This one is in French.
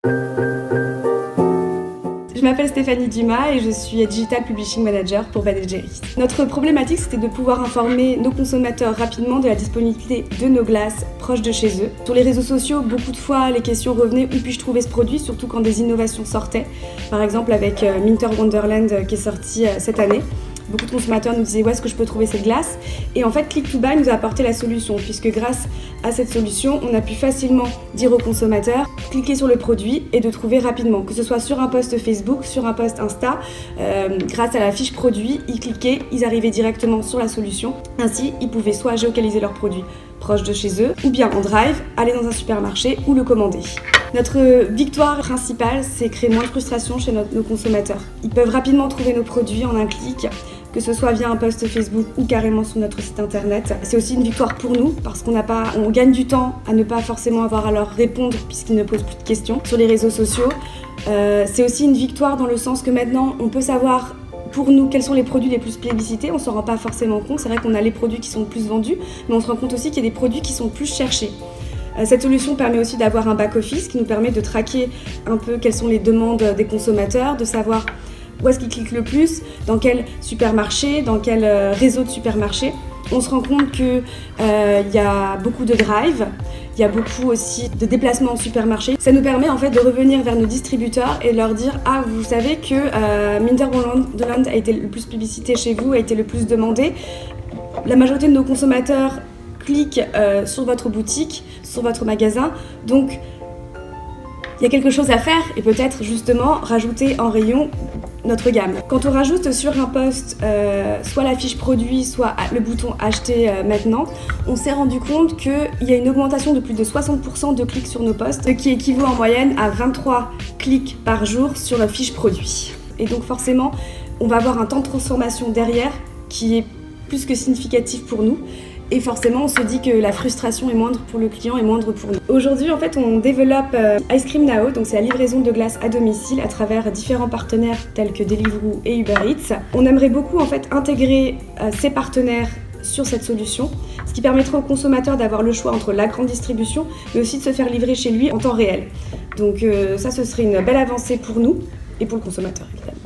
Je m'appelle Stéphanie Dumas et je suis Digital Publishing Manager pour Ben & Jerry's. Notre problématique, c'était de pouvoir informer nos consommateurs rapidement de la disponibilité de nos glaces proches de chez eux. Sur les réseaux sociaux, beaucoup de fois, les questions revenaient « Où puis-je trouver ce produit ?» surtout quand des innovations sortaient. Par exemple, avec Minter Wonderland qui est sorti cette année. Beaucoup de consommateurs nous disaient « Où est-ce que je peux trouver cette glace ?» Et en fait, Click2Buy nous a apporté la solution, puisque grâce à cette solution, on a pu facilement dire aux consommateurs « Cliquez sur le produit » et de trouver rapidement, que ce soit sur un post Facebook, sur un post Insta, grâce à la fiche produit, ils cliquaient, ils arrivaient directement sur la solution. Ainsi, ils pouvaient soit géolocaliser leurs produits proches de chez eux, ou bien en drive, aller dans un supermarché ou le commander. Notre victoire principale, c'est créer moins de frustration chez nos consommateurs. Ils peuvent rapidement trouver nos produits en un clic, que ce soit via un post Facebook ou carrément sur notre site internet. C'est aussi une victoire pour nous parce on gagne du temps à ne pas forcément avoir à leur répondre puisqu'ils ne posent plus de questions sur les réseaux sociaux. C'est aussi une victoire dans le sens que maintenant on peut savoir pour nous quels sont les produits les plus plébiscités. On s'en rend pas forcément compte. C'est vrai qu'on a les produits qui sont le plus vendus, mais on se rend compte aussi qu'il y a des produits qui sont le plus cherchés. Cette solution permet aussi d'avoir un back-office qui nous permet de traquer un peu quelles sont les demandes des consommateurs, de savoir où est-ce qu'ils cliquent le plus, dans quel supermarché, dans quel réseau de supermarchés. On se rend compte qu'il y a beaucoup de drive, il y a beaucoup aussi de déplacements en supermarché. Ça nous permet en fait de revenir vers nos distributeurs et de leur dire « Ah, vous savez que Minter Wonderland a été le plus publicité chez vous, a été le plus demandé. La majorité de nos consommateurs cliquent sur votre boutique, sur votre magasin, donc il y a quelque chose à faire et peut-être justement rajouter en rayon notre gamme. Quand on rajoute sur un post soit la fiche produit, soit le bouton acheter maintenant, on s'est rendu compte qu'il y a une augmentation de plus de 60% de clics sur nos posts, ce qui équivaut en moyenne à 23 clics par jour sur la fiche produit. Et donc forcément, on va avoir un temps de transformation derrière qui est plus que significatif pour nous. Et forcément, on se dit que la frustration est moindre pour le client et moindre pour nous. Aujourd'hui, en fait, on développe Ice Cream Now, donc c'est la livraison de glace à domicile à travers différents partenaires tels que Deliveroo et Uber Eats. On aimerait beaucoup en fait intégrer ces partenaires sur cette solution, ce qui permettra au consommateur d'avoir le choix entre la grande distribution, mais aussi de se faire livrer chez lui en temps réel. Donc ça, ce serait une belle avancée pour nous et pour le consommateur, évidemment.